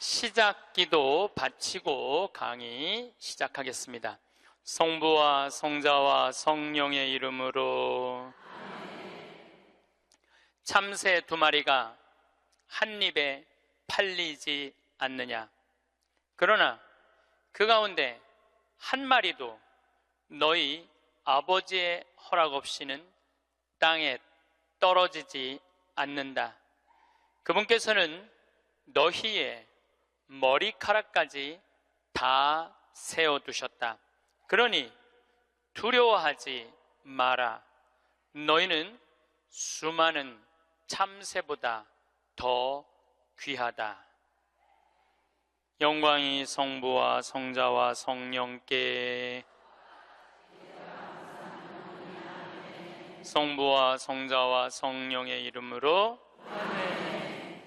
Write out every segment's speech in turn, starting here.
시작기도 바치고 강의 시작하겠습니다. 성부와 성자와 성령의 이름으로. 참새 2마리가 한 입에 팔리지 않느냐. 그러나 그 가운데 한 마리도 너희 아버지의 허락 없이는 땅에 떨어지지 않는다. 그분께서는 너희의 머리카락까지 다 세워두셨다. 그러니 두려워하지 마라. 너희는 수많은 참새보다 더 귀하다. 영광이 성부와 성자와 성령께. 성부와 성자와 성령의 이름으로.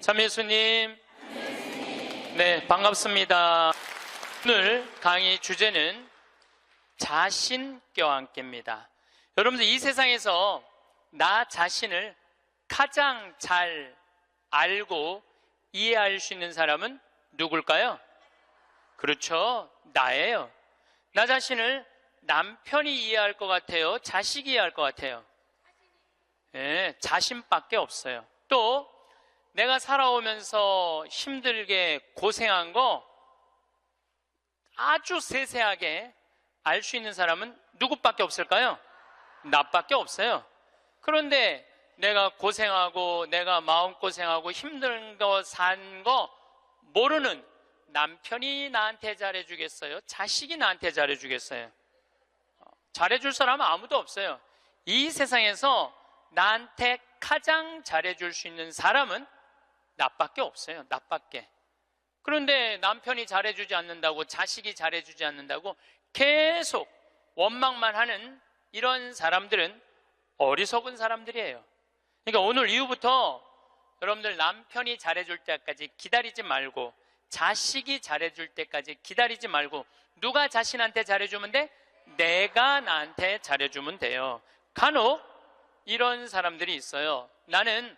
참 예수님. 네, 반갑습니다. 오늘 강의 주제는 자신 껴안기입니다. 여러분들, 이 세상에서 나 자신을 가장 잘 알고 이해할 수 있는 사람은 누굴까요? 그렇죠, 나예요. 나 자신을 남편이 이해할 것 같아요? 자식이 이해할 것 같아요? 네, 자신밖에 없어요. 또 내가 살아오면서 힘들게 고생한 거 아주 세세하게 알 수 있는 사람은 누구밖에 없을까요? 나밖에 없어요. 그런데 내가 고생하고 내가 마음고생하고 힘든 거 산 거 모르는 남편이 나한테 잘해주겠어요? 자식이 나한테 잘해주겠어요? 잘해줄 사람은 아무도 없어요. 이 세상에서 나한테 가장 잘해줄 수 있는 사람은 나밖에 없어요. 나밖에. 그런데 남편이 잘해주지 않는다고, 자식이 잘해주지 않는다고 계속 원망만 하는 이런 사람들은 어리석은 사람들이에요. 그러니까 오늘 이후부터 여러분들, 남편이 잘해줄 때까지 기다리지 말고, 자식이 잘해줄 때까지 기다리지 말고, 누가 자신한테 잘해주면 돼? 내가 나한테 잘해주면 돼요. 간혹 이런 사람들이 있어요. 나는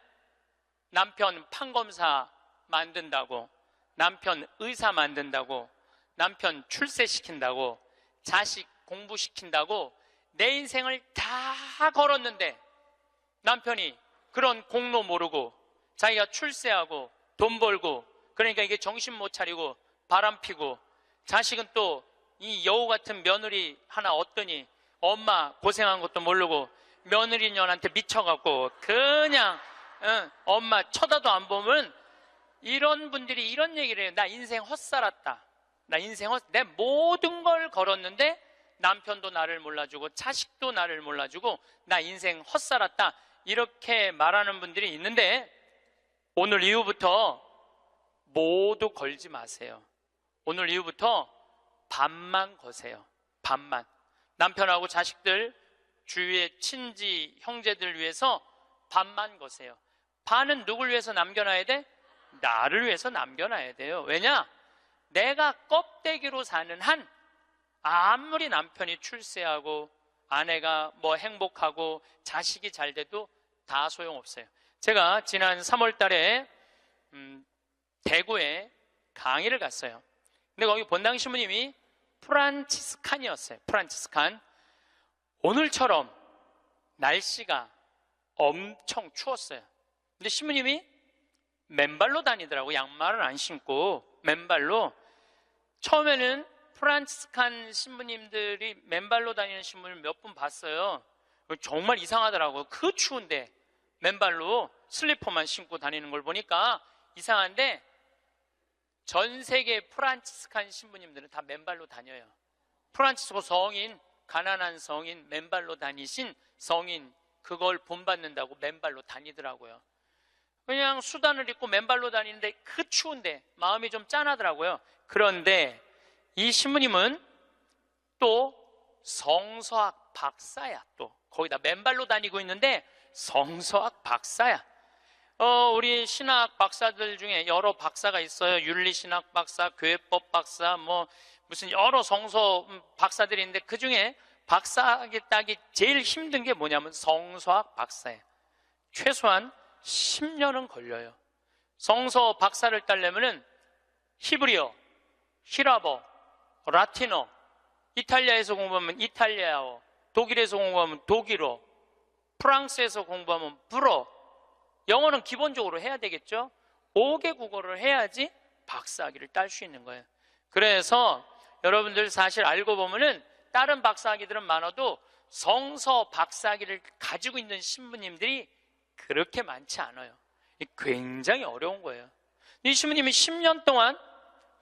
남편 판검사 만든다고, 남편 의사 만든다고, 남편 출세시킨다고, 자식 공부시킨다고 내 인생을 다 걸었는데 남편이 그런 공로 모르고 자기가 출세하고 돈 벌고, 그러니까 이게 정신 못 차리고 바람피고, 자식은 또 이 여우 같은 며느리 하나 얻더니 엄마 고생한 것도 모르고 며느리년한테 미쳐갖고 그냥 엄마 쳐다도 안 보면, 이런 분들이 이런 얘기를 해요. 나 인생 헛살았다. 내 모든 걸 걸었는데 남편도 나를 몰라주고 자식도 나를 몰라주고 나 인생 헛살았다. 이렇게 말하는 분들이 있는데, 오늘 이후부터 모두 걸지 마세요. 오늘 이후부터 반만 거세요. 반만. 남편하고 자식들, 주위의 친지, 형제들 위해서 반만 거세요. 반은 누굴 위해서 남겨놔야 돼? 나를 위해서 남겨놔야 돼요. 왜냐? 내가 껍데기로 사는 한, 아무리 남편이 출세하고 아내가 뭐 행복하고 자식이 잘 돼도 다 소용없어요. 제가 지난 3월 달에 대구에 강의를 갔어요. 근데 거기 본당 신부님이 프란치스칸이었어요. 프란치스칸. 오늘처럼 날씨가 엄청 추웠어요. 근데 신부님이 맨발로 다니더라고. 양말을 안 신고 맨발로. 처음에는 프란치스칸 신부님들이 맨발로 다니는 신부님을 몇 분 봤어요. 정말 이상하더라고요. 그 추운데 맨발로 슬리퍼만 신고 다니는 걸 보니까 이상한데, 전 세계 프란치스칸 신부님들은 다 맨발로 다녀요. 프란치스코 성인, 가난한 성인, 맨발로 다니신 성인, 그걸 본받는다고 맨발로 다니더라고요. 그냥 수단을 입고 맨발로 다니는데 그 추운데 마음이 좀 짠하더라고요. 그런데 이 신부님은 또 성서학 박사야. 또 거기다 맨발로 다니고 있는데 성서학 박사야. 우리 신학 박사들 중에 여러 박사가 있어요. 윤리신학 박사, 교회법 박사, 뭐 무슨 여러 성서 박사들이 있는데, 그 중에 박사 따기 제일 힘든 게 뭐냐면 성서학 박사예요. 최소한 10년은 걸려요. 성서 박사를 따려면은 히브리어, 히라버, 라틴어, 이탈리아에서 공부하면 이탈리아어, 독일에서 공부하면 독일어, 프랑스에서 공부하면 불어, 영어는 기본적으로 해야 되겠죠. 5개 국어를 해야지 박사학위를 딸 수 있는 거예요. 그래서 여러분들 사실 알고 보면은 다른 박사학위들은 많아도 성서 박사학위를 가지고 있는 신부님들이 그렇게 많지 않아요. 굉장히 어려운 거예요. 이 신부님이 10년 동안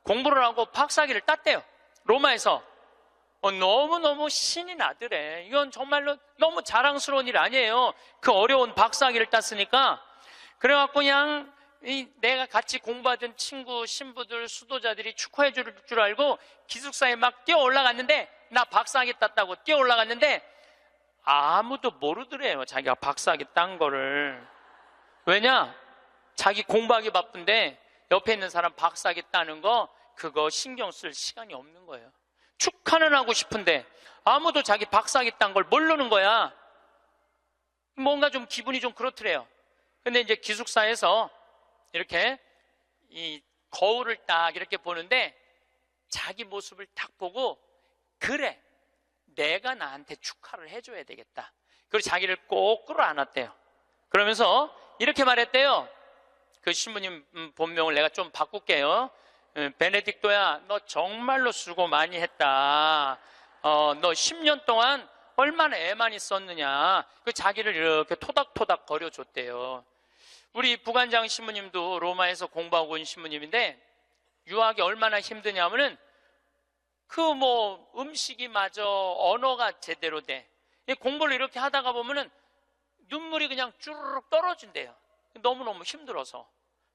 공부를 하고 박사학위를 땄대요. 로마에서. 너무너무 신이 나더래. 이건 정말로 너무 자랑스러운 일 아니에요. 그 어려운 박사학위를 땄으니까. 그래갖고 그냥 내가 같이 공부하던 친구, 신부들, 수도자들이 축하해 줄 줄 알고 기숙사에 막 뛰어 올라갔는데, 나 박사학위 땄다고 뛰어 올라갔는데 아무도 모르더래요, 자기가 박사학위 딴 거를. 왜냐? 자기 공부하기 바쁜데 옆에 있는 사람 박사학위 따는 거 그거 신경 쓸 시간이 없는 거예요. 축하는 하고 싶은데 아무도 자기 박사학위 딴 걸 모르는 거야. 뭔가 좀 기분이 좀 그렇더래요. 근데 이제 기숙사에서 이렇게 이 거울을 딱 이렇게 보는데 자기 모습을 딱 보고, 그래, 내가 나한테 축하를 해줘야 되겠다. 그리고 자기를 꼭 끌어안았대요. 그러면서 이렇게 말했대요. 그 신부님 본명을 내가 좀 바꿀게요. 베네딕토야, 너 정말로 수고 많이 했다. 너 10년 동안 얼마나 애 많이 썼느냐. 그 자기를 이렇게 토닥토닥 거려줬대요. 우리 부관장 신부님도 로마에서 공부하고 온 신부님인데 유학이 얼마나 힘드냐면은 음식이 마저 언어가 제대로 돼. 공부를 이렇게 하다가 보면은 눈물이 그냥 쭈르륵 떨어진대요. 너무너무 힘들어서.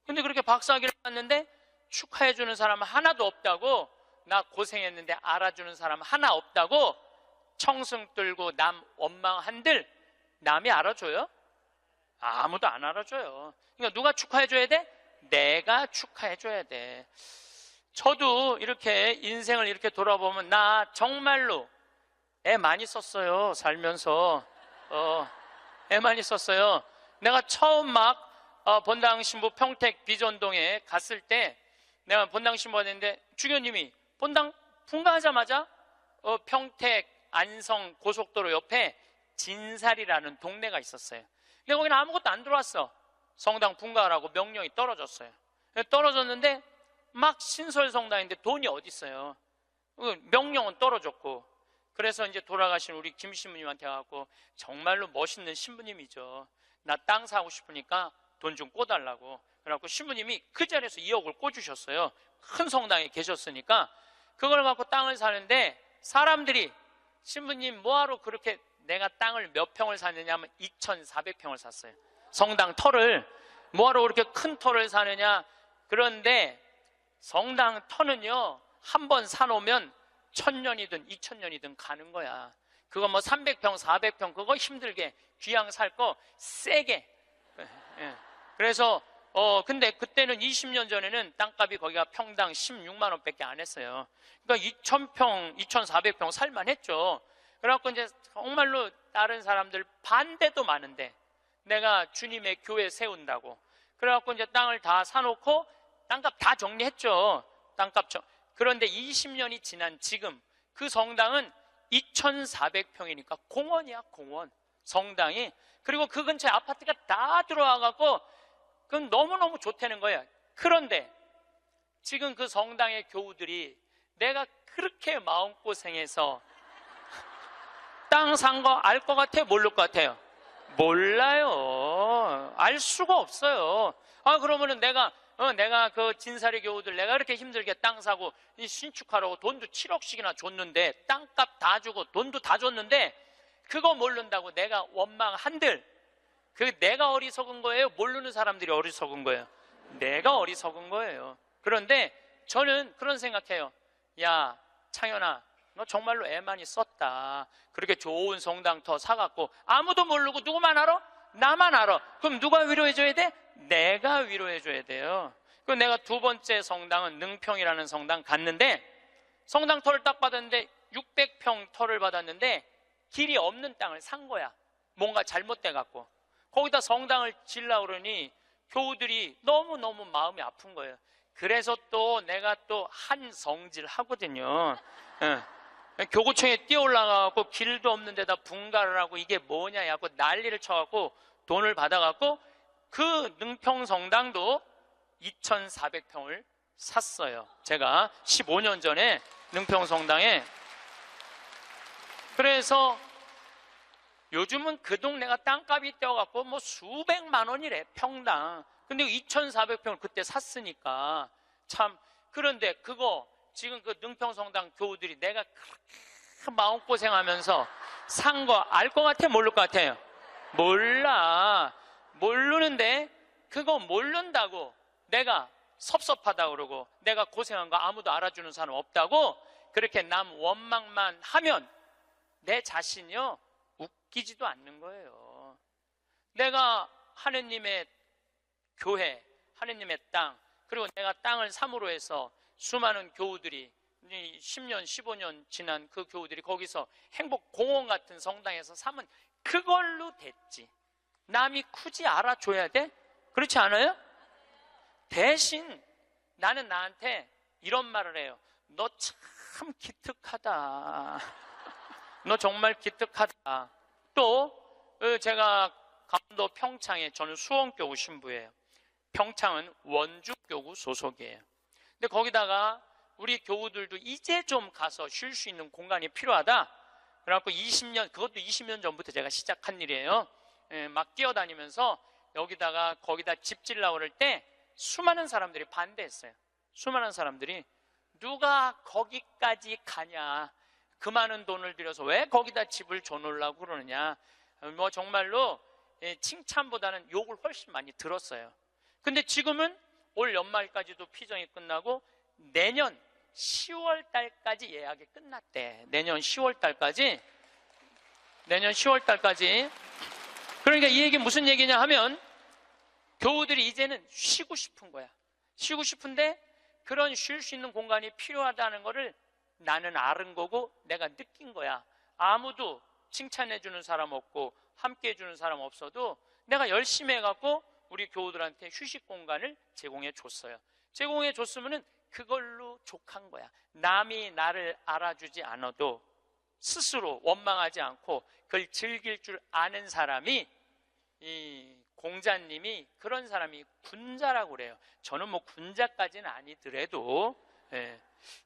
근데 그렇게 박사학위를 땄는데 축하해주는 사람 하나도 없다고, 나 고생했는데 알아주는 사람 하나 없다고 청승 떨고 남 원망한들 남이 알아줘요? 아무도 안 알아줘요. 그러니까 누가 축하해줘야 돼? 내가 축하해줘야 돼. 저도 이렇게 인생을 이렇게 돌아보면 나 정말로 애 많이 썼어요. 살면서 애 많이 썼어요. 내가 처음 막 본당 신부 평택 비전동에 갔을 때 내가 본당 신부가 됐는데 주교님이 본당 분가하자마자 평택 안성 고속도로 옆에 진살이라는 동네가 있었어요. 근데 거기는 아무것도 안 들어왔어. 성당 분가하라고 명령이 떨어졌어요. 떨어졌는데 막 신설성당인데 돈이 어디 있어요. 명령은 떨어졌고. 그래서 이제 돌아가신 우리 김 신부님한테 가고, 정말로 멋있는 신부님이죠. 나 땅 사고 싶으니까 돈 좀 꿔달라고. 그래갖고 신부님이 그 자리에서 2억을 꿔주셨어요. 큰 성당에 계셨으니까. 그걸 갖고 땅을 사는데 사람들이 신부님 뭐하러 그렇게, 내가 땅을 몇 평을 사느냐 하면 2,400평을 샀어요. 성당 터를. 뭐하러 그렇게 큰 터를 사느냐. 그런데 성당 터는요, 한 번 사놓으면 1,000년이든 2,000년이든 가는 거야. 그거 300평 400평 그거 힘들게 귀양 살 거 세게. 그래서 근데 그때는 20년 전에는 땅값이 거기가 평당 16만 원밖에 안 했어요. 그러니까 2,000평 2,400평 살만 했죠. 그래갖고 이제 정말로 다른 사람들 반대도 많은데 내가 주님의 교회 세운다고 그래갖고 이제 땅을 다 사놓고 땅값 다 정리했죠. 그런데 20년이 지난 지금 그 성당은 2,400평이니까 공원이야, 공원. 성당이. 그리고 그 근처에 아파트가 다 들어와갖고 그건 너무너무 좋다는 거예요. 그런데 지금 그 성당의 교우들이 내가 그렇게 마음고생해서 땅 산 거 알 것 같아요? 모를 것 같아요? 몰라요. 알 수가 없어요. 그러면은 내가 그 진사리 교우들 내가 이렇게 힘들게 땅 사고 신축하라고 돈도 7억씩이나 줬는데, 땅값 다 주고 돈도 다 줬는데 그거 모른다고 내가 원망한들, 그 내가 어리석은 거예요? 모르는 사람들이 어리석은 거예요? 내가 어리석은 거예요. 그런데 저는 그런 생각해요. 야, 창현아, 너 정말로 애 많이 썼다. 그렇게 좋은 성당터 사갖고 아무도 모르고 누구만 알아? 나만 알아. 그럼 누가 위로해줘야 돼? 내가 위로해줘야 돼요. 그 내가 두 번째 성당은 능평이라는 성당 갔는데, 성당 터를 딱 받았는데 600평 터를 받았는데 길이 없는 땅을 산 거야. 뭔가 잘못돼갖고. 거기다 성당을 지으려고 그러니 교우들이 너무너무 마음이 아픈 거예요. 그래서 또 내가 또 한 성질 하거든요. 예. 교구청에 뛰어 올라가고 길도 없는 데다 분가를 하고 이게 뭐냐 하고 난리를 쳐갖고 돈을 받아갖고 그 능평성당도 2,400평을 샀어요. 제가 15년 전에 능평성당에. 그래서 요즘은 그 동네가 땅값이 뛰어갖고 뭐 수백만 원이래 평당. 근데 2,400평을 그때 샀으니까 참. 그런데 그거 지금 그 능평성당 교우들이 내가 그렇게 마음고생하면서 산 거 알 것 같아? 모를 것 같아요? 몰라. 모르는데 그거 모른다고 내가 섭섭하다 그러고 내가 고생한 거 아무도 알아주는 사람 없다고 그렇게 남 원망만 하면 내 자신이요 웃기지도 않는 거예요. 내가 하느님의 교회, 하느님의 땅, 그리고 내가 땅을 삼으로 해서 수많은 교우들이 10년, 15년 지난 그 교우들이 거기서 행복공원 같은 성당에서 삼은 그걸로 됐지. 남이 굳이 알아줘야 돼? 그렇지 않아요? 대신 나는 나한테 이런 말을 해요. 너 참 기특하다. 너 정말 기특하다. 또 제가 강원도 평창에, 저는 수원교구 신부예요. 평창은 원주교구 소속이에요. 근데 거기다가 우리 교우들도 이제 좀 가서 쉴 수 있는 공간이 필요하다. 그래갖고 20년, 그것도 20년 전부터 제가 시작한 일이에요. 막 뛰어다니면서 여기다가 거기다 집 질라고 그럴 때 수많은 사람들이 반대했어요. 수많은 사람들이 누가 거기까지 가냐, 그 많은 돈을 들여서 왜 거기다 집을 줘놓으려고 그러느냐, 뭐 정말로 칭찬보다는 욕을 훨씬 많이 들었어요. 근데 지금은 올 연말까지도 피정이 끝나고 내년 10월 달까지 예약이 끝났대. 내년 10월 달까지. 그러니까 이 얘기 무슨 얘기냐 하면 교우들이 이제는 쉬고 싶은 거야. 쉬고 싶은데 그런 쉴 수 있는 공간이 필요하다는 거를 나는 아는 거고 내가 느낀 거야. 아무도 칭찬해 주는 사람 없고 함께 해주는 사람 없어도 내가 열심히 해갖고 우리 교우들한테 휴식 공간을 제공해 줬어요. 제공해 줬으면은 그걸로 족한 거야. 남이 나를 알아주지 않아도 스스로 원망하지 않고 그걸 즐길 줄 아는 사람이, 이 공자님이 그런 사람이 군자라고 그래요. 저는 뭐 군자까지는 아니더라도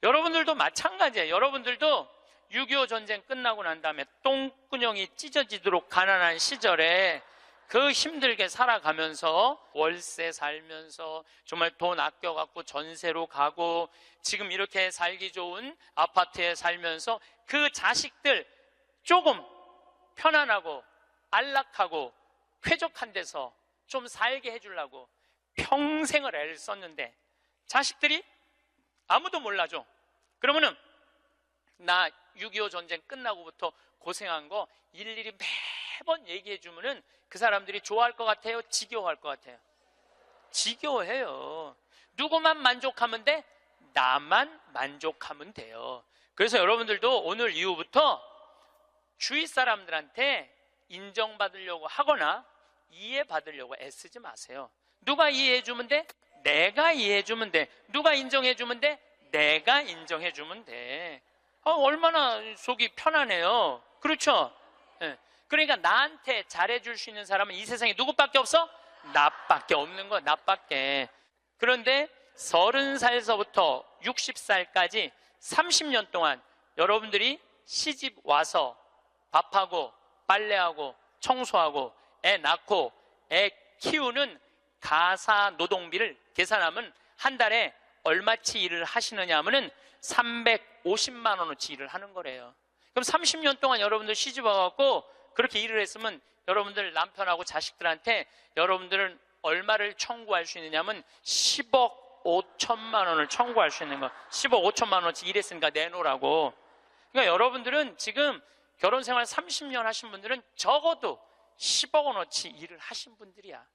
여러분들도 마찬가지예요. 여러분들도 6.25 전쟁 끝나고 난 다음에 똥구녕이 찢어지도록 가난한 시절에 그 힘들게 살아가면서 월세 살면서 정말 돈 아껴갖고 전세로 가고 지금 이렇게 살기 좋은 아파트에 살면서 그 자식들 조금 편안하고 안락하고 쾌적한 데서 좀 살게 해주려고 평생을 애를 썼는데 자식들이 아무도 몰라줘. 그러면은 나 6.25 전쟁 끝나고부터 고생한 거 일일이 매번 얘기해 주면은 그 사람들이 좋아할 것 같아요? 지겨워할 것 같아요? 지겨워해요. 누구만 만족하면 돼? 나만 만족하면 돼요. 그래서 여러분들도 오늘 이후부터 주위 사람들한테 인정받으려고 하거나 이해받으려고 애쓰지 마세요. 누가 이해해주면 돼? 내가 이해해주면 돼. 누가 인정해주면 돼? 내가 인정해주면 돼. 얼마나 속이 편하네요. 그렇죠? 그러니까 나한테 잘해줄 수 있는 사람은 이 세상에 누구밖에 없어? 나밖에 없는 거야. 나밖에. 그런데 30살서부터 60살까지 30년 동안 여러분들이 시집 와서 밥하고 빨래하고 청소하고 애 낳고 애 키우는 가사 노동비를 계산하면 한 달에 얼마치 일을 하시느냐 하면은 350만 원어치 일을 하는 거래요. 그럼 30년 동안 여러분들 시집 와갖고 그렇게 일을 했으면 여러분들 남편하고 자식들한테 여러분들은 얼마를 청구할 수 있느냐면 10억 5천만 원을 청구할 수 있는 거. 10억 5천만 원어치 일했으니까 내놓으라고. 그러니까 여러분들은 지금 결혼생활 30년 하신 분들은 적어도 10억 원어치 일을 하신 분들이야.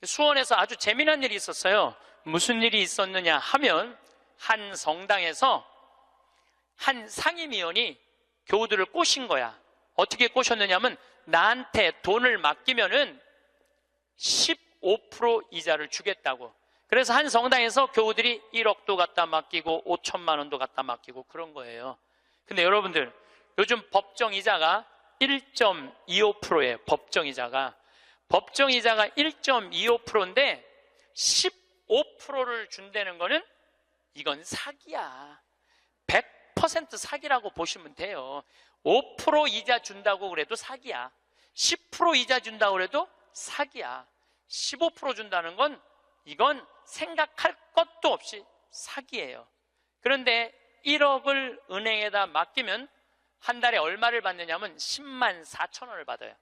수원에서 아주 재미난 일이 있었어요. 무슨 일이 있었느냐 하면 한 성당에서 한 상임위원이 교우들을 꼬신 거야. 어떻게 꼬셨느냐면 나한테 돈을 맡기면은 15% 이자를 주겠다고. 그래서 한 성당에서 교우들이 1억도 갖다 맡기고 5천만 원도 갖다 맡기고 그런 거예요. 근데 여러분들, 요즘 법정이자가 1.25%예요. 법정이자가 1.25%인데 15%를 준다는 거는 이건 사기야. 100% 사기라고 보시면 돼요. 5% 이자 준다고 그래도 사기야. 10% 이자 준다고 그래도 사기야. 15% 준다는 건 이건 생각할 것도 없이 사기예요. 그런데 1억을 은행에다 맡기면 한 달에 얼마를 받느냐면 10만 4천 원을 받아요.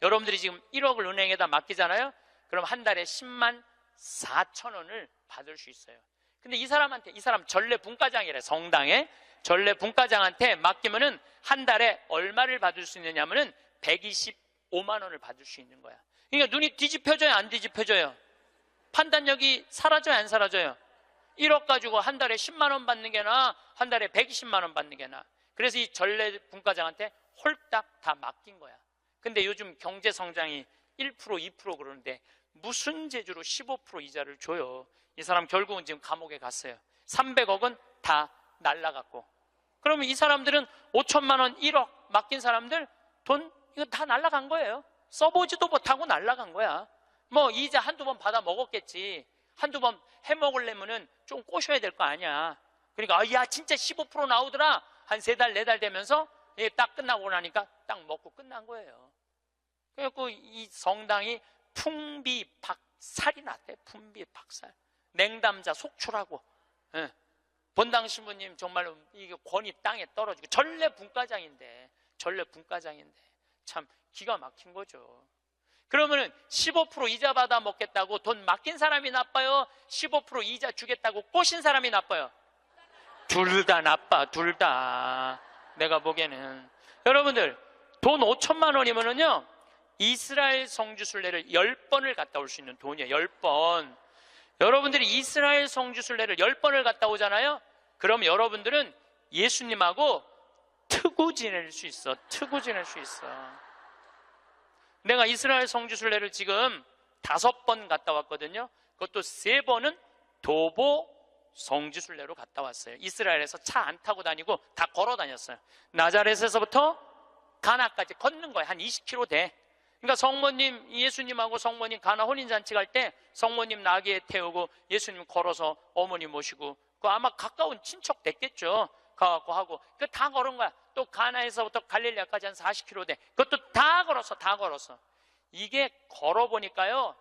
여러분들이 지금 1억을 은행에다 맡기잖아요. 그럼 한 달에 10만 4천 원을 받을 수 있어요. 근데 이 사람 전례 분과장이래. 성당에 전례 분과장한테 맡기면은 한 달에 얼마를 받을 수 있느냐면은 125만 원을 받을 수 있는 거야. 그러니까 눈이 뒤집혀져요, 안 뒤집혀져요? 판단력이 사라져요, 안 사라져요? 1억 가지고 한 달에 10만 원 받는 게 나아, 한 달에 120만 원 받는 게 나아. 그래서 이 전례 분과장한테 홀딱 다 맡긴 거야. 근데 요즘 경제 성장이 1%, 2% 그러는데 무슨 재주로 15% 이자를 줘요? 이 사람 결국은 지금 감옥에 갔어요. 300억은 다 날라갔고. 그러면 이 사람들은 5천만 원, 1억 맡긴 사람들 돈 이거 다 날라간 거예요. 써보지도 못하고 날라간 거야. 뭐 이자 한두 번 받아 먹었겠지. 한두 번 해먹으려면은 좀 꼬셔야 될 거 아니야. 그러니까 야 진짜 15% 나오더라. 한 3달, 4달 되면서 딱 끝나고 나니까 딱 먹고 끝난 거예요. 그래갖고 이 성당이 풍비박살이 났대. 풍비박살. 냉담자 속출하고. 예. 본당 신부님 정말로 이게 권위 땅에 떨어지고 전례 분과장인데 참 기가 막힌 거죠. 그러면은 15% 이자 받아 먹겠다고 돈 맡긴 사람이 나빠요? 15% 이자 주겠다고 꼬신 사람이 나빠요? 둘 다 나빠, 둘 다. 내가 보기에는. 여러분들, 돈 5천만 원이면은요, 이스라엘 성지순례를 10번을 갔다 올 수 있는 돈이에요. 10번. 여러분들이 이스라엘 성지순례를 10번을 갔다 오잖아요? 그럼 여러분들은 예수님하고 트고 지낼 수 있어. 트고 지낼 수 있어. 내가 이스라엘 성지순례를 지금 5번 갔다 왔거든요. 그것도 3번은 도보 성지순례로 갔다 왔어요. 이스라엘에서 차 안 타고 다니고 다 걸어 다녔어요. 나자렛에서부터 가나까지 걷는 거예요. 한 20km 돼. 그러니까 성모님, 예수님하고 성모님 가나 혼인잔치 갈 때 성모님 나귀에 태우고 예수님 걸어서 어머니 모시고 그 아마 가까운 친척 됐겠죠. 가갖고 하고 그 다 걸은 거야. 또 가나에서부터 갈릴리아까지 한 40km 돼. 그것도 다 걸었어. 이게 걸어보니까요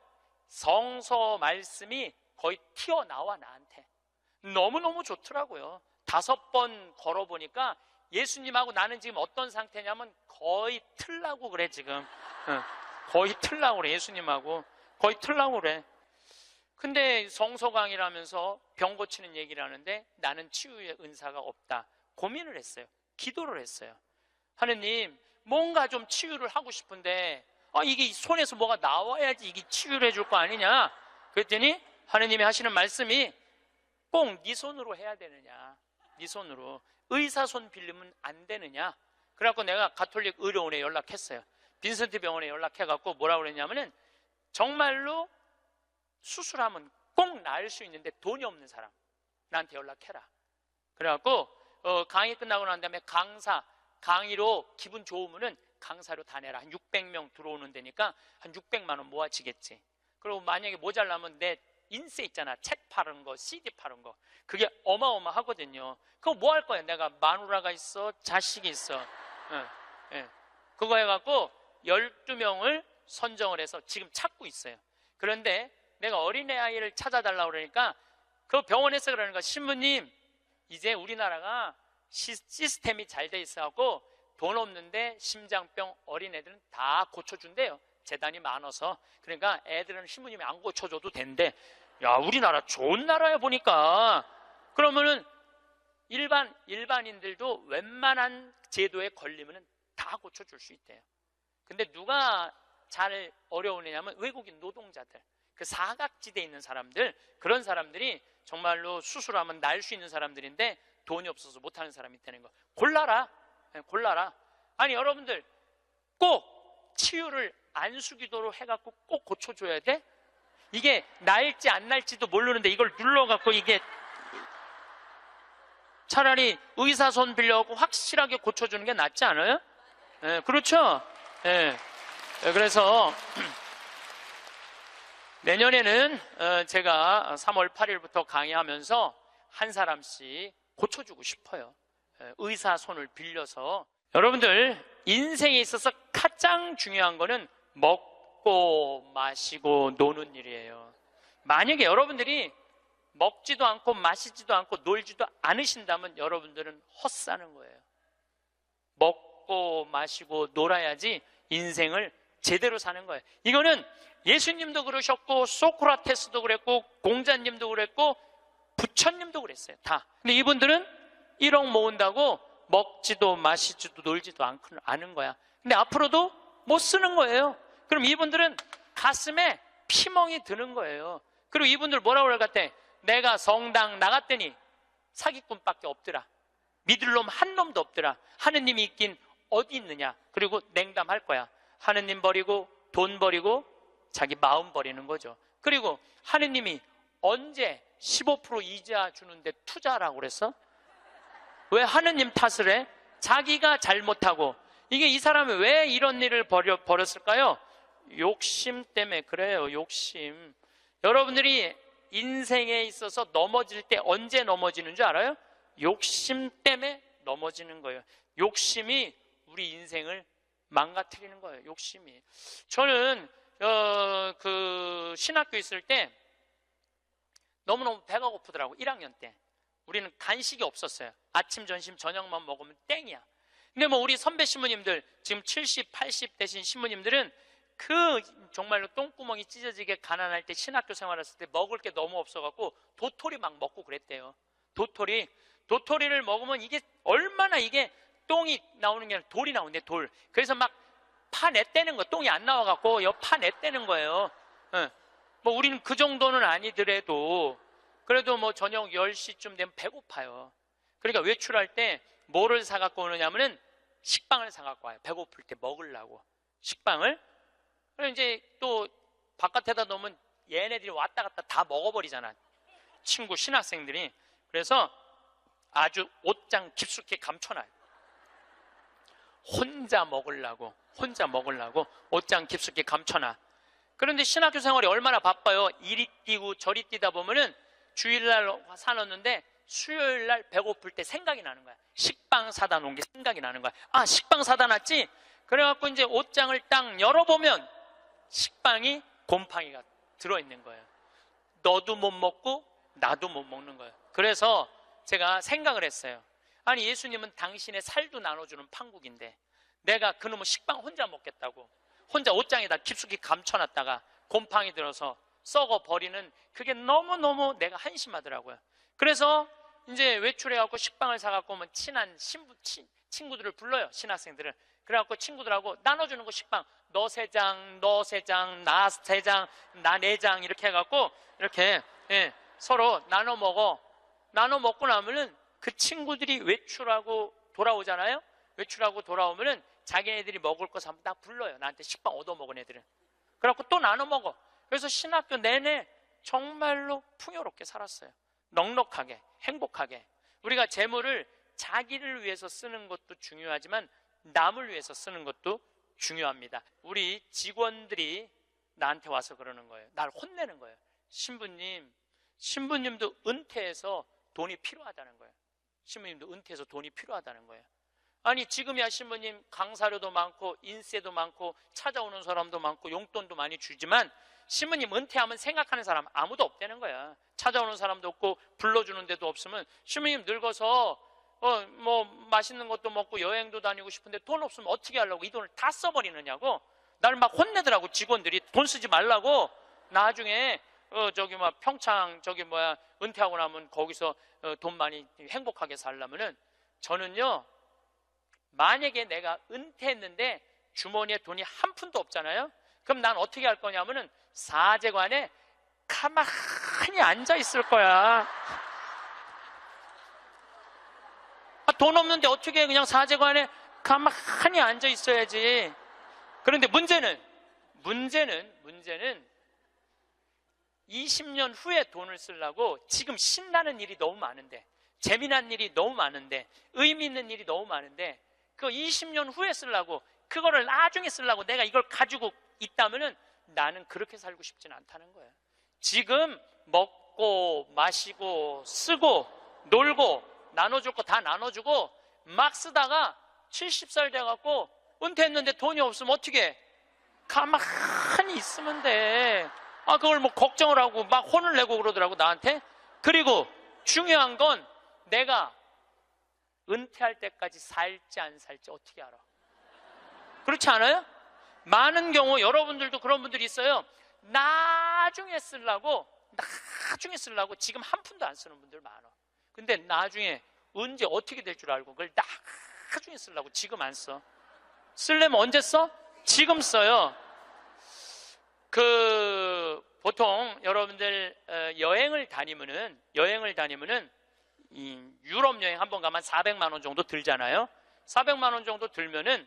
성서 말씀이 거의 튀어나와 나한테. 너무너무 좋더라고요. 5번 걸어보니까 예수님하고 나는 지금 어떤 상태냐면 거의 틀라고 그래 지금. 거의 틀라고 그래. 예수님하고 거의 틀라고 그래. 근데 성서 강의라면서 병 고치는 얘기를 하는데 나는 치유의 은사가 없다. 고민을 했어요. 기도를 했어요. 하느님, 뭔가 좀 치유를 하고 싶은데 이게 손에서 뭐가 나와야지 이게 치유를 해줄 거 아니냐. 그랬더니 하느님이 하시는 말씀이 꼭 네 손으로 해야 되느냐. 네 손으로. 의사 손 빌리면 안 되느냐. 그래갖고 내가 가톨릭 의료원에 연락했어요. 빈센트 병원에 연락해갖고 뭐라고 그랬냐면은 정말로 수술하면 꼭 나을 수 있는데 돈이 없는 사람 나한테 연락해라. 그래갖고 강의 끝나고 난 다음에 강의로 기분 좋으면은 강사료 다 내라. 한 600명 들어오는 데니까 한 600만 원 모아지겠지. 그리고 만약에 모자라면 내 인쇄 있잖아. 책 파는 거, CD 파는 거. 그게 어마어마하거든요. 그거 뭐 할 거야? 내가 마누라가 있어, 자식이 있어. 그거 해갖고 12명을 선정을 해서 지금 찾고 있어요. 그런데 내가 어린애 아이를 찾아달라고 그러니까 그 병원에서 그러는 거야. 신부님, 이제 우리나라가 시스템이 잘 돼 있어갖고 돈 없는데 심장병 어린애들은 다 고쳐준대요. 재단이 많아서. 그러니까 애들은 신부님이 안 고쳐줘도 된대. 야, 우리나라 좋은 나라야 보니까. 그러면은 일반인들도 웬만한 제도에 걸리면은 다 고쳐줄 수 있대요. 근데 누가 잘 어려우냐면 외국인 노동자들, 그 사각지대에 있는 사람들, 그런 사람들이 정말로 수술하면 나을 수 있는 사람들인데 돈이 없어서 못하는 사람이 되는 거. 골라라. 아니 여러분들 꼭 치유를 안수기도로 해갖고 꼭 고쳐줘야 돼? 이게 날지 안 날지도 모르는데 이걸 눌러갖고 이게 차라리 의사 손 빌려갖고 확실하게 고쳐주는 게 낫지 않아요? 예, 그렇죠? 예. 그래서 내년에는 제가 3월 8일부터 강의하면서 한 사람씩 고쳐주고 싶어요. 의사 손을 빌려서. 여러분들 인생에 있어서 가장 중요한 거는 먹고 마시고 노는 일이에요. 만약에 여러분들이 먹지도 않고 마시지도 않고 놀지도 않으신다면 여러분들은 헛사는 거예요. 먹고 마시고 놀아야지 인생을 제대로 사는 거예요. 이거는 예수님도 그러셨고 소크라테스도 그랬고 공자님도 그랬고 부처님도 그랬어요. 다. 근데 이분들은 1억 모은다고 먹지도 마시지도 놀지도 않은 거야. 근데 앞으로도 못 쓰는 거예요. 그럼 이분들은 가슴에 피멍이 드는 거예요. 그리고 이분들 뭐라고 그럴 것 같아? 내가 성당 나갔더니 사기꾼밖에 없더라. 믿을 놈 한 놈도 없더라. 하느님이 있긴 어디 있느냐. 그리고 냉담할 거야. 하느님 버리고 돈 버리고 자기 마음 버리는 거죠. 그리고 하느님이 언제 15% 이자 주는데 투자라고 그랬어? 왜 하느님 탓을 해? 자기가 잘못하고. 이게 이 사람이 왜 이런 일을 벌였을까요? 욕심 때문에 그래요. 욕심. 여러분들이 인생에 있어서 넘어질 때 언제 넘어지는 줄 알아요? 욕심 때문에 넘어지는 거예요. 욕심이 우리 인생을 망가뜨리는 거예요. 욕심이. 저는 그 신학교 있을 때 너무너무 배가 고프더라고. 1학년 때 우리는 간식이 없었어요. 아침, 점심, 저녁만 먹으면 땡이야. 근데 뭐 우리 선배 신부님들 지금 70, 80 되신 신부님들은 그 정말로 똥구멍이 찢어지게 가난할 때 신학교 생활했을 때 먹을 게 너무 없어갖고 도토리 막 먹고 그랬대요. 도토리를 먹으면 이게 얼마나 이게 똥이 나오는 게 아니라 돌이 나오는데 돌. 그래서 막 파냈다는 거. 똥이 안 나와갖고 파냈다는 거예요. 뭐 우리는 그 정도는 아니더라도 그래도 뭐 저녁 10시쯤 되면 배고파요. 그러니까 외출할 때 뭐를 사갖고 오느냐면은 식빵을 사갖고 와요. 배고플 때 먹으려고 식빵을. 그럼 이제 또 바깥에다 놓으면 얘네들이 왔다 갔다 다 먹어버리잖아. 친구 신학생들이. 그래서 아주 옷장 깊숙이 감춰놔요. 혼자 먹으려고 옷장 깊숙이 감춰놔. 그런데 신학교 생활이 얼마나 바빠요. 이리 뛰고 저리 뛰다 보면은 주일날 사놓는데 수요일날 배고플 때 생각이 나는 거야. 식빵 사다 놓은 게 생각이 나는 거야. 아, 식빵 사다 놨지? 그래갖고 이제 옷장을 딱 열어보면 식빵이 곰팡이가 들어있는 거예요. 너도 못 먹고 나도 못 먹는 거예요. 그래서 제가 생각을 했어요. 아니, 예수님은 당신의 살도 나눠주는 판국인데 내가 그놈의 식빵 혼자 먹겠다고 혼자 옷장에다 깊숙이 감춰놨다가 곰팡이 들어서 썩어 버리는 그게 너무너무 내가 한심하더라고요. 그래서 이제 외출해갖고 식빵을 사갖고 오면 친한 친구들을 불러요. 신학생들을. 그래갖고 친구들하고 나눠주는 거 식빵. 너 3장, 너 3장, 나 3장, 나 4장 이렇게 해갖고 이렇게 서로 나눠 먹어. 나눠 먹고 나면은 그 친구들이 외출하고 돌아오잖아요. 외출하고 돌아오면은 자기네들이 먹을 거 사면 다 불러요. 나한테 식빵 얻어먹은 애들은. 그래갖고 또 나눠 먹어. 그래서 신학교 내내 정말로 풍요롭게 살았어요. 넉넉하게, 행복하게. 우리가 재물을 자기를 위해서 쓰는 것도 중요하지만 남을 위해서 쓰는 것도 중요합니다. 우리 직원들이 나한테 와서 그러는 거예요. 날 혼내는 거예요. 신부님도 은퇴해서 돈이 필요하다는 거예요. 신부님도 은퇴해서 돈이 필요하다는 거예요. 아니, 지금이야 신부님 강사료도 많고 인세도 많고 찾아오는 사람도 많고 용돈도 많이 주지만 신부님 은퇴하면 생각하는 사람 아무도 없다는 거야. 찾아오는 사람도 없고 불러주는 데도 없으면 신부님 늙어서 뭐 맛있는 것도 먹고 여행도 다니고 싶은데 돈 없으면 어떻게 하려고 이 돈을 다 써버리느냐고. 나를 막 혼내더라고. 직원들이 돈 쓰지 말라고. 나중에 평창 은퇴하고 나면 거기서 돈 많이 행복하게 살려면은. 저는요, 만약에 내가 은퇴했는데 주머니에 돈이 한 푼도 없잖아요. 그럼 난 어떻게 할 거냐면은 사제관에 가만히 앉아 있을 거야. 돈 없는데 어떻게 그냥 사제관에 가만히 앉아 있어야지. 그런데 문제는 20년 후에 돈을 쓰려고 지금 신나는 일이 너무 많은데, 재미난 일이 너무 많은데, 의미 있는 일이 너무 많은데, 그 20년 후에 쓰려고, 그거를 나중에 쓰려고 내가 이걸 가지고 있다면은 나는 그렇게 살고 싶진 않다는 거예요. 지금 먹고 마시고 쓰고 놀고 나눠줄 거 다 나눠주고 막 쓰다가 70살 돼갖고 은퇴했는데 돈이 없으면 어떻게 해? 가만히 있으면 돼. 그걸 뭐 걱정을 하고 막 혼을 내고 그러더라고 나한테. 그리고 중요한 건 내가 은퇴할 때까지 살지 안 살지 어떻게 알아? 그렇지 않아요? 많은 경우 여러분들도 그런 분들이 있어요. 나중에 쓰려고 지금 한 푼도 안 쓰는 분들 많아. 근데 나중에 언제 어떻게 될 줄 알고 그걸 나중에 쓰려고 지금 안 써. 쓰려면 언제 써? 지금 써요. 보통 여러분들 여행을 다니면은 이 유럽 여행 한번 가면 400만 원 정도 들잖아요. 400만 원 정도 들면은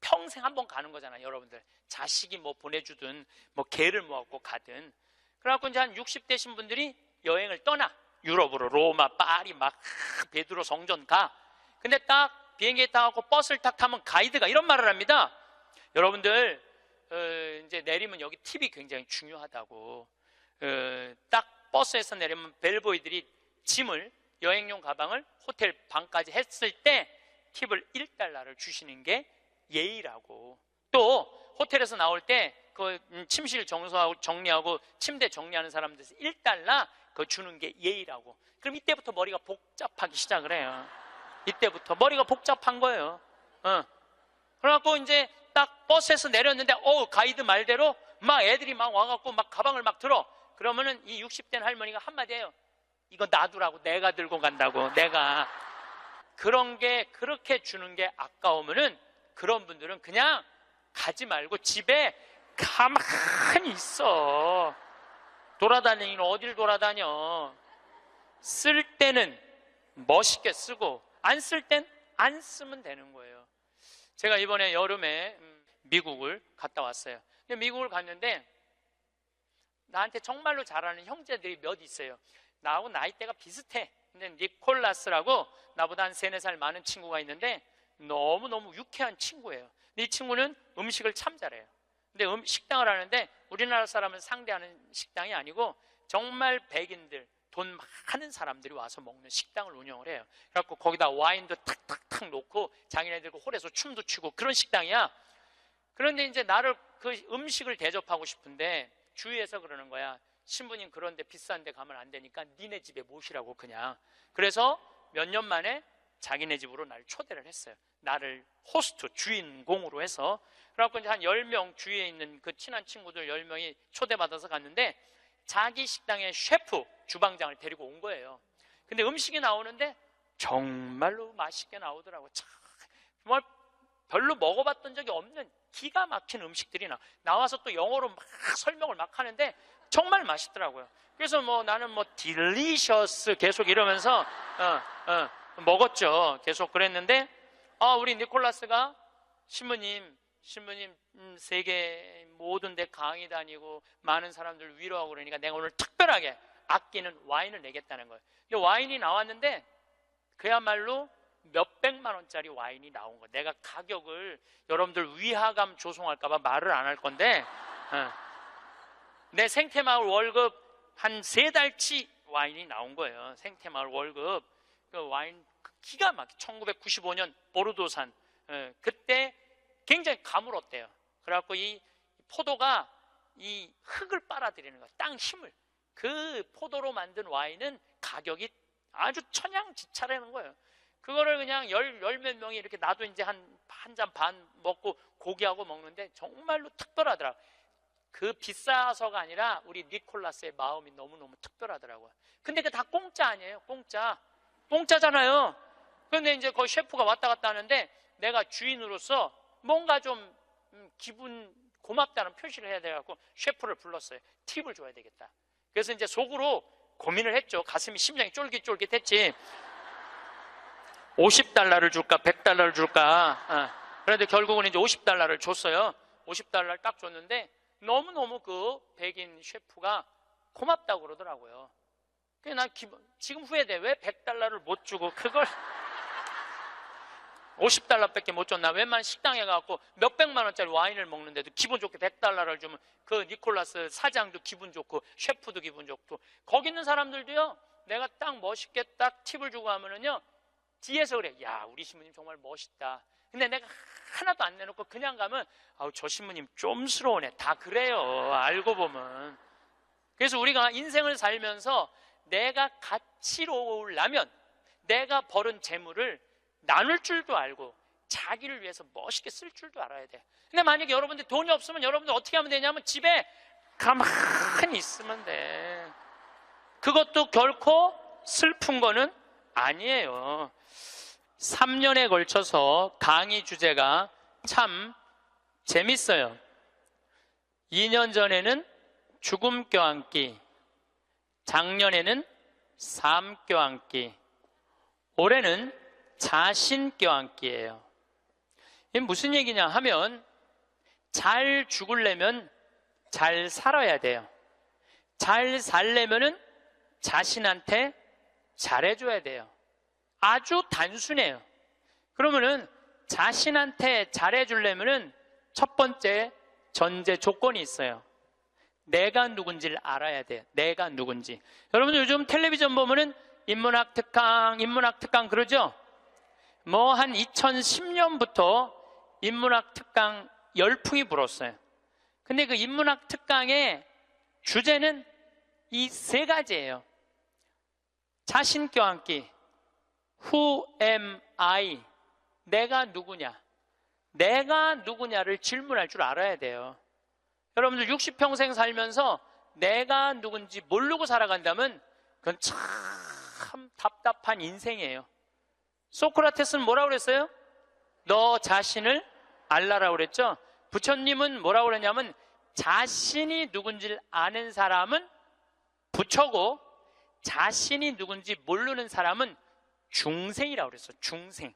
평생 한번 가는 거잖아요. 여러분들 자식이 뭐 보내주든 뭐 개를 모아갖고 가든. 그래갖고 이제 한 60대신 분들이 여행을 떠나. 유럽으로 로마, 파리 막 베드로 성전 가. 근데 딱 비행기에 타갖고 버스를 딱 타면 가이드가 이런 말을 합니다. 여러분들 이제 내리면 여기 팁이 굉장히 중요하다고. 딱 버스에서 내리면 벨보이들이 짐을, 여행용 가방을 호텔 방까지 했을 때 팁을 1달러를 주시는 게 예의라고. 또 호텔에서 나올 때 그 침실 청소하고 정리하고 침대 정리하는 사람들에서 1달러 그거 주는 게 예의라고. 그럼 이때부터 머리가 복잡하기 시작을 해요. 이때부터 머리가 복잡한 거예요. 그래갖고 이제 딱 버스에서 내렸는데 가이드 말대로 막 애들이 막 와갖고 막 가방을 막 들어. 그러면은 이 60대 할머니가 한마디 해요. 이거 놔두라고. 내가 들고 간다고. 내가. 그런 게 그렇게 주는 게 아까우면은 그런 분들은 그냥 가지 말고 집에 가만히 있어. 돌아다니는 어딜 돌아다녀. 쓸 때는 멋있게 쓰고 안 쓸 땐 안 쓰면 되는 거예요. 제가 이번에 여름에 미국을 갔다 왔어요. 근데 미국을 갔는데 나한테 정말로 잘하는 형제들이 몇 있어요. 나하고 나이대가 비슷해. 근데 니콜라스라고 나보다 한 3, 4살 많은 친구가 있는데 너무너무 유쾌한 친구예요. 근데 이 친구는 음식을 참 잘해요. 근데 식당을 하는데 우리나라 사람을 상대하는 식당이 아니고 정말 백인들, 돈 많은 사람들이 와서 먹는 식당을 운영을 해요. 그래갖고 거기다 와인도 탁탁탁 놓고 자기네들 홀에서 춤도 추고 그런 식당이야. 그런데 이제 나를 그 음식을 대접하고 싶은데 주위에서 그러는 거야. 신부님 그런데 비싼 데 가면 안 되니까 니네 집에 모시라고 그냥. 그래서 몇 년 만에 자기네 집으로 날 초대를 했어요. 나를 호스트, 주인공으로 해서. 그래갖고 이제 한 10명 주위에 있는 그 친한 친구들 10명이 초대받아서 갔는데 자기 식당의 셰프, 주방장을 데리고 온 거예요. 근데 음식이 나오는데 정말로 맛있게 나오더라고요. 정말 별로 먹어봤던 적이 없는 기가 막힌 음식들이 나와서 또 영어로 막 설명을 막 하는데 정말 맛있더라고요. 그래서 뭐 나는 뭐 딜리셔스 계속 이러면서 먹었죠. 계속 그랬는데 우리 니콜라스가 신부님 세계 모든 데 강의 다니고 많은 사람들 위로하고 그러니까 내가 오늘 특별하게 아끼는 와인을 내겠다는 거예요. 근데 와인이 나왔는데 그야말로 몇백만 원짜리 와인이 나온 거예요. 내가 가격을 여러분들 위화감 조성할까봐 말을 안 할 건데 내 생태마을 월급 한 3달치 와인이 나온 거예요. 생태마을 월급. 그 와인 기가 막히게 1995년 보르도산. 그때 굉장히 가물었대요. 그래갖고 이 포도가 이 흙을 빨아들이는 거예요. 땅 힘을. 그 포도로 만든 와인은 가격이 아주 천양지차라는 거예요. 그거를 그냥 열 몇 명이 이렇게 나도 이제 한 잔 반 먹고 고기하고 먹는데 정말로 특별하더라고요. 그 비싸서가 아니라 우리 니콜라스의 마음이 너무너무 특별하더라고요. 근데 그 다 공짜 아니에요. 공짜잖아요. 그런데 이제 거기 셰프가 왔다 갔다 하는데 내가 주인으로서 뭔가 좀 기분 고맙다는 표시를 해야 돼갖고 셰프를 불렀어요. 팁을 줘야 되겠다. 그래서 이제 속으로 고민을 했죠. 가슴이 심장이 쫄깃쫄깃했지. 50달러를 줄까 100달러를 줄까. 그런데 결국은 이제 50달러를 줬어요. 50달러를 딱 줬는데 너무너무 그 백인 셰프가 고맙다고 그러더라고요. 그래서 난 지금 후회돼. 왜 100달러를 못 주고 그걸 50달러밖에 못 줬나? 웬만한 식당에 가고 몇백만 원짜리 와인을 먹는데도 기분 좋게 100달러를 주면 그 니콜라스 사장도 기분 좋고 셰프도 기분 좋고 거기 있는 사람들도요, 내가 딱 멋있게 딱 팁을 주고 하면은요, 뒤에서 그래. 야, 우리 신부님 정말 멋있다. 근데 내가 하나도 안 내놓고 그냥 가면 아우, 저 신부님 좀스러우네. 다 그래요. 알고 보면. 그래서 우리가 인생을 살면서 내가 가치로우려면 내가 벌은 재물을 나눌 줄도 알고 자기를 위해서 멋있게 쓸 줄도 알아야 돼. 근데 만약에 여러분들 돈이 없으면 여러분들 어떻게 하면 되냐면 집에 가만히 있으면 돼. 그것도 결코 슬픈 거는 아니에요. 3년에 걸쳐서 강의 주제가 참 재밌어요. 2년 전에는 죽음 껴안기, 작년에는 삶 껴안기, 올해는 자신 껴안기예요. 이게 무슨 얘기냐 하면 잘 죽으려면 잘 살아야 돼요. 잘 살려면은 자신한테 잘해줘야 돼요. 아주 단순해요. 그러면은 자신한테 잘해주려면은 첫 번째 전제 조건이 있어요. 내가 누군지를 알아야 돼요. 내가 누군지. 여러분들 요즘 텔레비전 보면은 인문학 특강 그러죠? 뭐 한 2010년부터 인문학 특강 열풍이 불었어요. 근데 그 인문학 특강의 주제는 이 세 가지예요. 자신 껴안기, Who am I? 내가 누구냐? 내가 누구냐를 질문할 줄 알아야 돼요. 여러분들 60평생 살면서 내가 누군지 모르고 살아간다면 그건 참 답답한 인생이에요. 소크라테스는 뭐라고 그랬어요? 너 자신을 알라라고 그랬죠? 부처님은 뭐라고 그랬냐면 자신이 누군지를 아는 사람은 부처고 자신이 누군지 모르는 사람은 중생이라고 그랬어. 중생.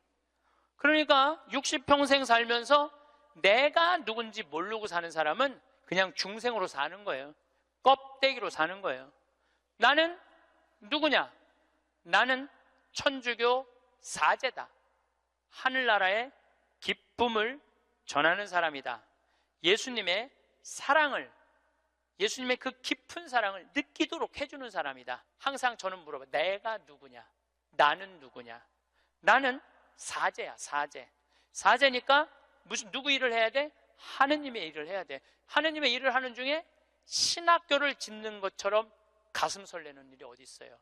그러니까 60평생 살면서 내가 누군지 모르고 사는 사람은 그냥 중생으로 사는 거예요. 껍데기로 사는 거예요. 나는 누구냐? 나는 천주교 사제다. 하늘나라의 기쁨을 전하는 사람이다. 예수님의 사랑을, 예수님의 그 깊은 사랑을 느끼도록 해주는 사람이다. 항상 저는 물어봐. 내가 누구냐? 나는 누구냐? 나는 사제야, 사제. 사제니까 누구 일을 해야 돼? 하느님의 일을 해야 돼. 하느님의 일을 하는 중에 신학교를 짓는 것처럼 가슴 설레는 일이 어디 있어요?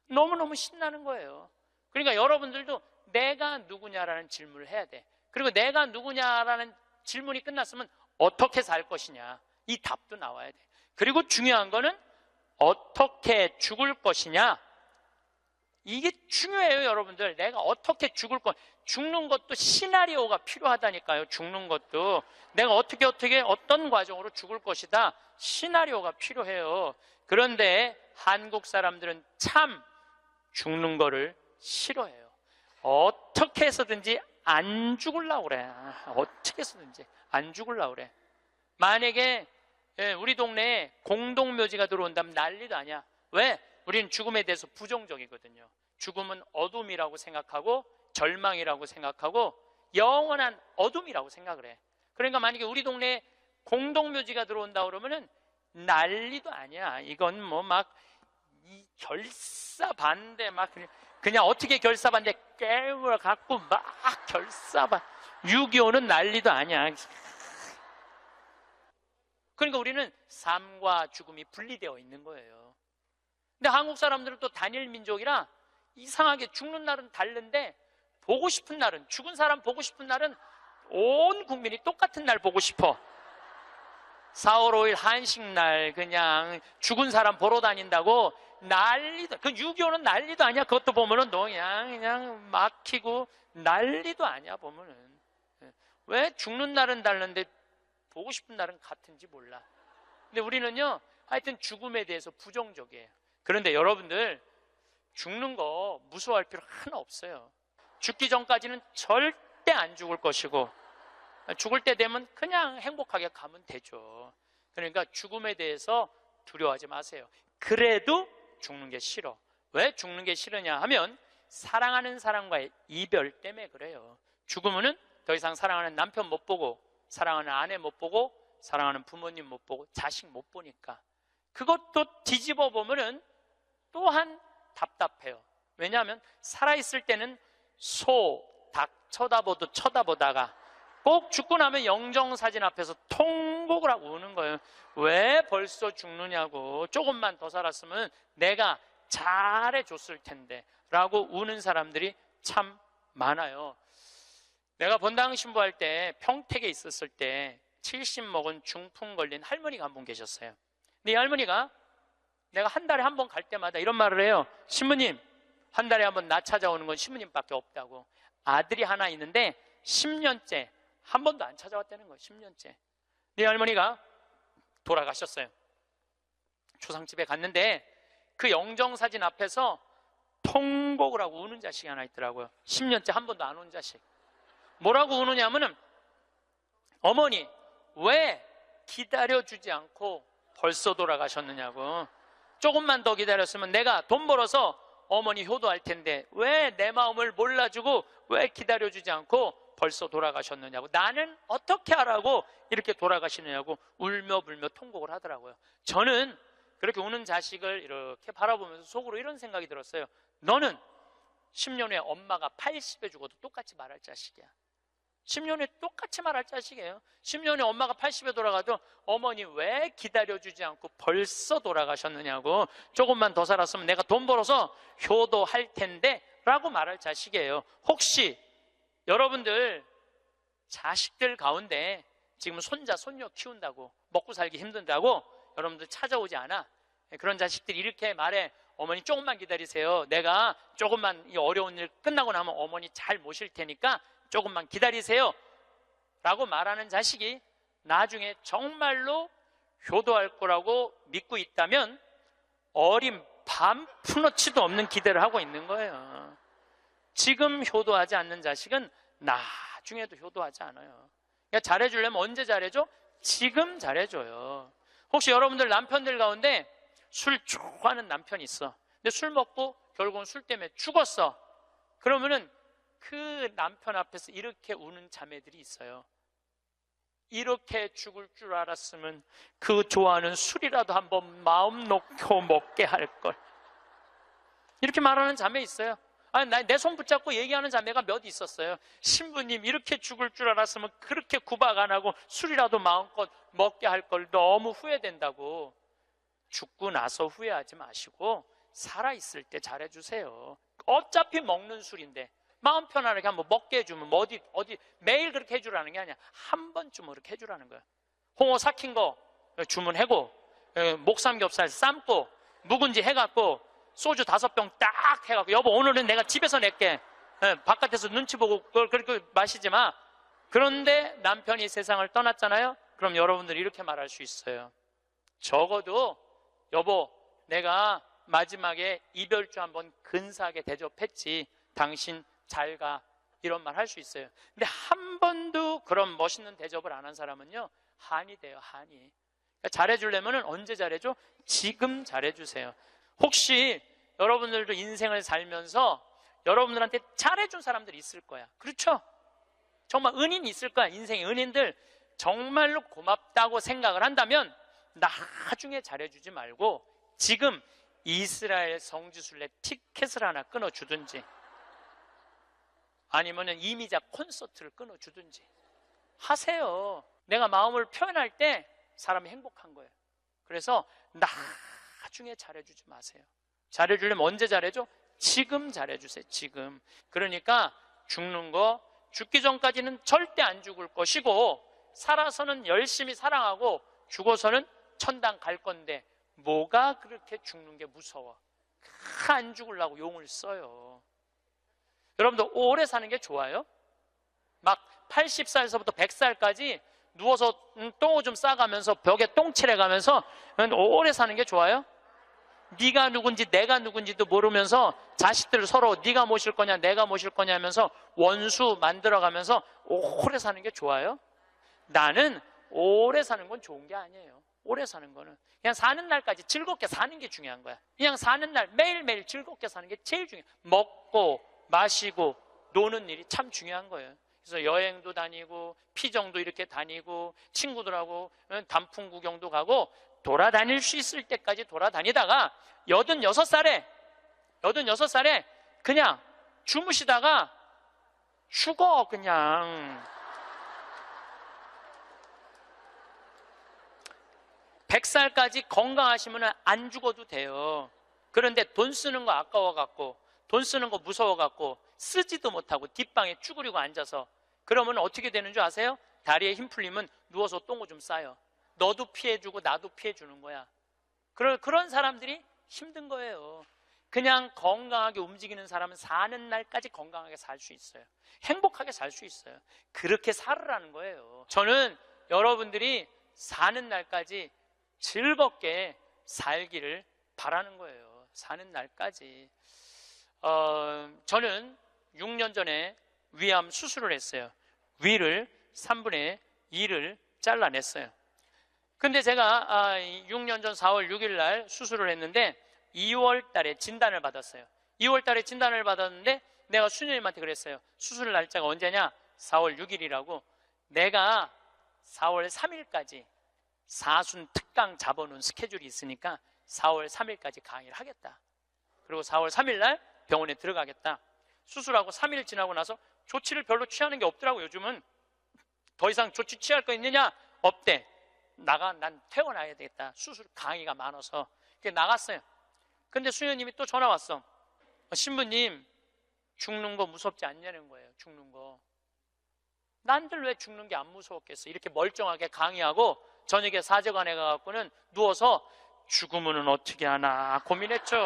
너무너무 신나는 거예요. 그러니까 여러분들도 내가 누구냐라는 질문을 해야 돼. 그리고 내가 누구냐라는 질문이 끝났으면 어떻게 살 것이냐, 이 답도 나와야 돼. 그리고 중요한 거는 어떻게 죽을 것이냐, 이게 중요해요. 여러분들, 내가 어떻게 죽을 것, 죽는 것도 시나리오가 필요하다니까요. 죽는 것도 내가 어떻게 어떤 과정으로 죽을 것이다, 시나리오가 필요해요. 그런데 한국 사람들은 참 죽는 거를 싫어해요. 어떻게 해서든지 안 죽으려고 그래. 어떻게 해서든지 안 죽으려고 그래. 만약에 우리 동네에 공동묘지가 들어온다면 난리도 아니야. 왜? 우리는 죽음에 대해서 부정적이거든요. 죽음은 어둠이라고 생각하고 절망이라고 생각하고 영원한 어둠이라고 생각을 해. 그러니까 만약에 우리 동네에 공동묘지가 들어온다 그러면은 난리도 아니야. 이건 뭐 막 결사반대 막 그냥 어떻게 결사반대 깨물어 갖고 막 결사반. 6.25는 난리도 아니야. 그러니까 우리는 삶과 죽음이 분리되어 있는 거예요. 근데 한국 사람들은 또 단일 민족이라 이상하게 죽는 날은 다른데 보고 싶은 날은, 죽은 사람 보고 싶은 날은 온 국민이 똑같은 날 보고 싶어. 4월 5일 한식날 그냥 죽은 사람 보러 다닌다고 난리도, 그 6.25는 난리도 아니야. 그것도 보면은 그냥 막히고 난리도 아니야. 보면은 왜 죽는 날은 다른데 보고 싶은 날은 같은지 몰라. 근데 우리는요, 하여튼 죽음에 대해서 부정적이에요. 그런데 여러분들, 죽는 거 무서워할 필요 하나 없어요. 죽기 전까지는 절대 안 죽을 것이고, 죽을 때 되면 그냥 행복하게 가면 되죠. 그러니까 죽음에 대해서 두려워하지 마세요. 그래도 죽는 게 싫어. 왜 죽는 게 싫으냐 하면 사랑하는 사람과의 이별 때문에 그래요. 죽으면은 더 이상 사랑하는 남편 못 보고, 사랑하는 아내 못 보고, 사랑하는 부모님 못 보고, 자식 못 보니까. 그것도 뒤집어 보면은 또한 답답해요. 왜냐하면 살아있을 때는 소, 닭 쳐다보다가 꼭 죽고 나면 영정사진 앞에서 통곡을 하고 우는 거예요. 왜 벌써 죽느냐고. 조금만 더 살았으면 내가 잘해줬을 텐데 라고 우는 사람들이 참 많아요. 내가 본당 신부할 때 평택에 있었을 때 70 먹은 중풍 걸린 할머니가 한 분 계셨어요. 근데 이 할머니가 내가 한 달에 한 번 갈 때마다 이런 말을 해요. 신부님, 한 달에 한 번 나 찾아오는 건 신부님밖에 없다고. 아들이 하나 있는데 10년째 한 번도 안 찾아왔다는 거예요. 10년째. 네 할머니가 돌아가셨어요. 초상집에 갔는데 그 영정사진 앞에서 통곡을 하고 우는 자식이 하나 있더라고요. 10년째 한 번도 안 온 자식. 뭐라고 우느냐면은, 어머니 왜 기다려주지 않고 벌써 돌아가셨느냐고. 조금만 더 기다렸으면 내가 돈 벌어서 어머니 효도할 텐데 왜 내 마음을 몰라주고 왜 기다려주지 않고 벌써 돌아가셨느냐고. 나는 어떻게 하라고 이렇게 돌아가시느냐고 울며 불며 통곡을 하더라고요. 저는 그렇게 우는 자식을 이렇게 바라보면서 속으로 이런 생각이 들었어요. 너는 10년 후에 엄마가 80에 죽어도 똑같이 말할 자식이야. 10년 후에 똑같이 말할 자식이에요. 10년 후에 엄마가 80에 돌아가도 어머니 왜 기다려주지 않고 벌써 돌아가셨느냐고. 조금만 더 살았으면 내가 돈 벌어서 효도할 텐데 라고 말할 자식이에요. 혹시 여러분들 자식들 가운데 지금 손자 손녀 키운다고 먹고 살기 힘든다고 여러분들 찾아오지 않아? 그런 자식들이 이렇게 말해. 어머니 조금만 기다리세요. 내가 조금만 이 어려운 일 끝나고 나면 어머니 잘 모실 테니까 조금만 기다리세요 라고 말하는 자식이 나중에 정말로 효도할 거라고 믿고 있다면 어린 밤 푸너치도 없는 기대를 하고 있는 거예요. 지금 효도하지 않는 자식은 나중에도 효도하지 않아요. 그러니까 잘해주려면 언제 잘해줘? 지금 잘해줘요. 혹시 여러분들 남편들 가운데 술 좋아하는 남편이 있어. 근데 술 먹고 결국은 술 때문에 죽었어. 그러면은 그 남편 앞에서 이렇게 우는 자매들이 있어요. 이렇게 죽을 줄 알았으면 그 좋아하는 술이라도 한번 마음 놓고 먹게 할 걸. 이렇게 말하는 자매 있어요. 아니, 내 손 붙잡고 얘기하는 자매가 몇 있었어요. 신부님, 이렇게 죽을 줄 알았으면 그렇게 구박 안 하고 술이라도 마음껏 먹게 할 걸. 너무 후회된다고. 죽고 나서 후회하지 마시고 살아있을 때 잘해주세요. 어차피 먹는 술인데 마음 편안하게 한번 먹게 해주면 뭐 어디 매일 그렇게 해주라는 게 아니야. 한 번쯤 그렇게 해주라는 거야. 홍어 삭힌 거 주문하고, 목삼겹살 삶고, 묵은지 해갖고, 소주 5병 딱 해갖고, 여보 오늘은 내가 집에서 낼게. 바깥에서 눈치 보고 그걸 그렇게 마시지 마. 그런데 남편이 세상을 떠났잖아요. 그럼 여러분들이 이렇게 말할 수 있어요. 적어도 여보, 내가 마지막에 이별주 한번 근사하게 대접했지. 당신 잘 가. 이런 말 할 수 있어요. 근데 한 번도 그런 멋있는 대접을 안 한 사람은요, 한이 돼요. 한이. 그러니까 잘해주려면 언제 잘해줘? 지금 잘해주세요. 혹시 여러분들도 인생을 살면서 여러분들한테 잘해준 사람들이 있을 거야. 그렇죠? 정말 은인 있을 거야. 인생의 은인들. 정말로 고맙다고 생각을 한다면 나중에 잘해주지 말고 지금 이스라엘 성지순례 티켓을 하나 끊어주든지 아니면 이미자 콘서트를 끊어주든지 하세요. 내가 마음을 표현할 때 사람이 행복한 거예요. 그래서 나중에 잘해주지 마세요. 잘해주려면 언제 잘해줘? 지금 잘해주세요. 지금. 그러니까 죽는 거, 죽기 전까지는 절대 안 죽을 것이고 살아서는 열심히 사랑하고 죽어서는 천당 갈 건데 뭐가 그렇게 죽는 게 무서워. 안 죽으려고 용을 써요. 여러분들 오래 사는 게 좋아요? 막 80살서부터 100살까지 누워서 똥오줌 싸가면서 벽에 똥칠해가면서 오래 사는 게 좋아요? 네가 누군지 내가 누군지도 모르면서 자식들 서로 네가 모실 거냐 내가 모실 거냐 하면서 원수 만들어가면서 오래 사는 게 좋아요? 나는 오래 사는 건 좋은 게 아니에요. 오래 사는 거는 그냥 사는 날까지 즐겁게 사는 게 중요한 거야. 그냥 사는 날 매일매일 즐겁게 사는 게 제일 중요해. 먹고 마시고 노는 일이 참 중요한 거예요. 그래서 여행도 다니고 피정도 이렇게 다니고 친구들하고 단풍 구경도 가고 돌아다닐 수 있을 때까지 돌아다니다가 86살에 그냥 주무시다가 죽어. 그냥 100살까지 건강하시면 안 죽어도 돼요. 그런데 돈 쓰는 거 아까워갖고, 돈 쓰는 거 무서워갖고 쓰지도 못하고 뒷방에 쭈그리고 앉아서, 그러면 어떻게 되는 줄 아세요? 다리에 힘 풀리면 누워서 똥오줌 싸요. 너도 피해주고 나도 피해주는 거야. 그런 사람들이 힘든 거예요. 그냥 건강하게 움직이는 사람은 사는 날까지 건강하게 살 수 있어요. 행복하게 살 수 있어요. 그렇게 살으라는 거예요. 저는 여러분들이 사는 날까지 즐겁게 살기를 바라는 거예요. 사는 날까지. 저는 6년 전에 위암 수술을 했어요. 위를 3분의 2를 잘라냈어요. 근데 제가 6년 전 4월 6일 날 수술을 했는데 2월 달에 진단을 받았어요. 2월 달에 진단을 받았는데 내가 수녀님한테 그랬어요. 수술 날짜가 언제냐? 4월 6일이라고. 내가 4월 3일까지 사순 특강 잡아놓은 스케줄이 있으니까 4월 3일까지 강의를 하겠다. 그리고 4월 3일 날 병원에 들어가겠다. 수술하고 3일 지나고 나서 조치를 별로 취하는 게 없더라고. 요즘은 더 이상 조치 취할 거 있느냐? 없대. 난 퇴원해야 되겠다. 수술 강의가 많아서. 그래서 나갔어요. 근데 수녀님이 또 전화 왔어. 신부님, 죽는 거 무섭지 않냐는 거예요. 죽는 거. 난들 왜 죽는 게 안 무서웠겠어? 이렇게 멀쩡하게 강의하고 저녁에 사제관에 가갖고는 누워서 죽으면은 어떻게 하나 고민했죠.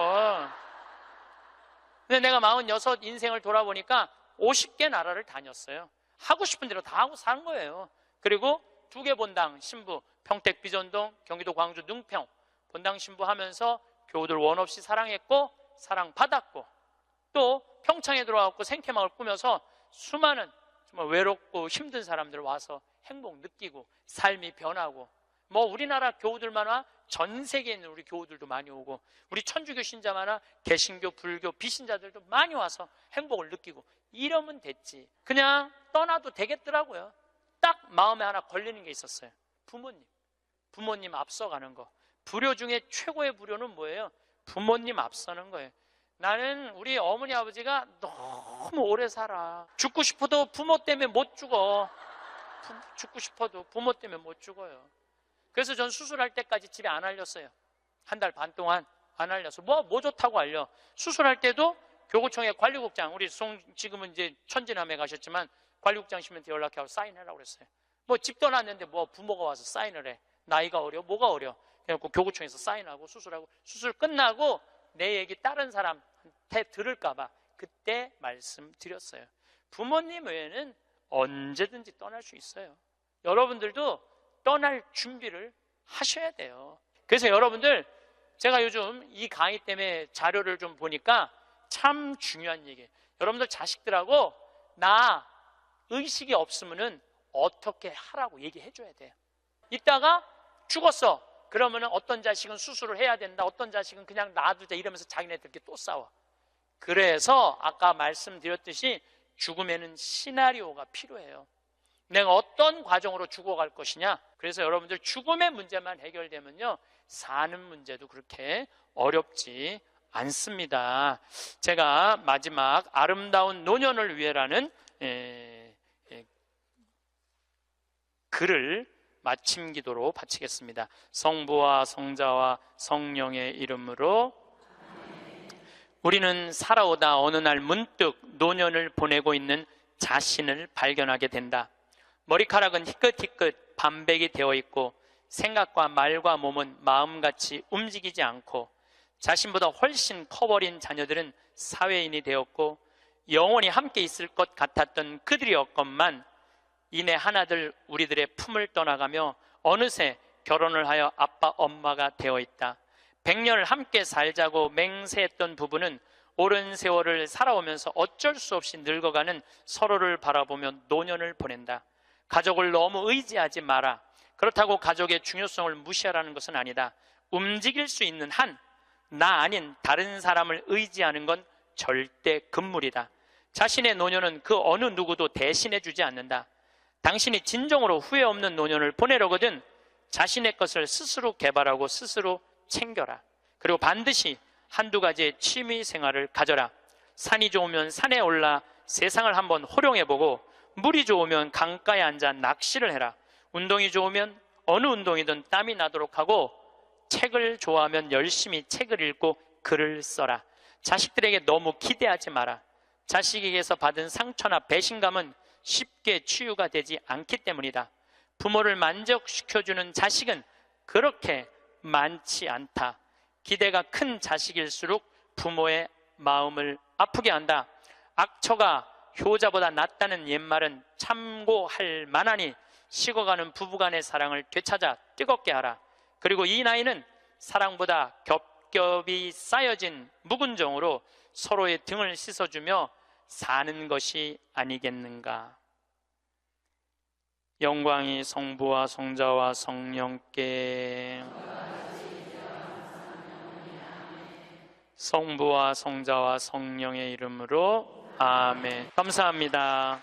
근데 내가 46 인생을 돌아보니까 50개 나라를 다녔어요. 하고 싶은 대로 다 하고 산 거예요. 그리고 2개 본당 신부, 평택 비전동, 경기도 광주 능평 본당 신부 하면서 교우들 원 없이 사랑했고 사랑받았고, 또 평창에 들어와서 생태마을 꾸며서 수많은 정말 외롭고 힘든 사람들 와서 행복 느끼고 삶이 변하고, 뭐 우리나라 교우들만 전 세계에 있는 우리 교우들도 많이 오고, 우리 천주교 신자만 개신교, 불교, 비신자들도 많이 와서 행복을 느끼고, 이러면 됐지. 그냥 떠나도 되겠더라고요. 딱 마음에 하나 걸리는 게 있었어요. 부모님 앞서가는 거. 불효 중에 최고의 불효는 뭐예요? 부모님 앞서는 거예요. 나는 우리 어머니 아버지가 너무 오래 살아. 죽고 싶어도 부모 때문에 못 죽어. 죽고 싶어도 부모 때문에 못 죽어요. 그래서 전 수술할 때까지 집에 안 알렸어요. 1달 반 동안 안 알려서. 뭐 좋다고 알려. 수술할 때도 교구청의 관리국장, 우리 지금은 이제 천진함에 가셨지만 관리국장님한테 연락하고 사인하라고 그랬어요. 뭐 집 떠났는데 뭐 부모가 와서 사인을 해. 나이가 어려? 뭐가 어려? 그래갖고 교구청에서 사인하고 수술하고, 수술 끝나고 내 얘기 다른 사람한테 들을까봐 그때 말씀드렸어요. 부모님 외에는 언제든지 떠날 수 있어요. 여러분들도 떠날 준비를 하셔야 돼요. 그래서 여러분들, 제가 요즘 이 강의 때문에 자료를 좀 보니까 참 중요한 얘기예요. 여러분들 자식들하고 나 의식이 없으면은 어떻게 하라고 얘기해 줘야 돼요. 이따가 죽었어. 그러면 어떤 자식은 수술을 해야 된다, 어떤 자식은 그냥 놔두자, 이러면서 자기네들끼리 또 싸워. 그래서 아까 말씀드렸듯이 죽음에는 시나리오가 필요해요. 내가 어떤 과정으로 죽어갈 것이냐. 그래서 여러분들 죽음의 문제만 해결되면요, 사는 문제도 그렇게 어렵지 않습니다. 제가 마지막 아름다운 노년을 위해라는 글을 마침 기도로 바치겠습니다. 성부와 성자와 성령의 이름으로. 우리는 살아오다 어느 날 문득 노년을 보내고 있는 자신을 발견하게 된다. 머리카락은 희끗희끗 반백이 되어 있고 생각과 말과 몸은 마음같이 움직이지 않고, 자신보다 훨씬 커버린 자녀들은 사회인이 되었고, 영원히 함께 있을 것 같았던 그들이었건만 이내 하나둘 우리들의 품을 떠나가며 어느새 결혼을 하여 아빠 엄마가 되어 있다. 100년을 함께 살자고 맹세했던 부부는 오랜 세월을 살아오면서 어쩔 수 없이 늙어가는 서로를 바라보며 노년을 보낸다. 가족을 너무 의지하지 마라. 그렇다고 가족의 중요성을 무시하라는 것은 아니다. 움직일 수 있는 한 나 아닌 다른 사람을 의지하는 건 절대 금물이다. 자신의 노년은 그 어느 누구도 대신해 주지 않는다. 당신이 진정으로 후회 없는 노년을 보내려거든 자신의 것을 스스로 개발하고 스스로 챙겨라. 그리고 반드시 한두 가지의 취미 생활을 가져라. 산이 좋으면 산에 올라 세상을 한번 호령해보고, 물이 좋으면 강가에 앉아 낚시를 해라. 운동이 좋으면 어느 운동이든 땀이 나도록 하고, 책을 좋아하면 열심히 책을 읽고 글을 써라. 자식들에게 너무 기대하지 마라. 자식에게서 받은 상처나 배신감은 쉽게 치유가 되지 않기 때문이다. 부모를 만족시켜주는 자식은 그렇게 많지 않다. 기대가 큰 자식일수록 부모의 마음을 아프게 한다. 악처가 효자보다 낫다는 옛말은 참고할 만하니 식어가는 부부간의 사랑을 되찾아 뜨겁게 하라. 그리고 이 나이는 사랑보다 겹겹이 쌓여진 묵은 정으로 서로의 등을 씻어주며 사는 것이 아니겠는가. 영광이 성부와 성자와 성령께, 성부와 성자와 성령의 이름으로 아멘. 감사합니다.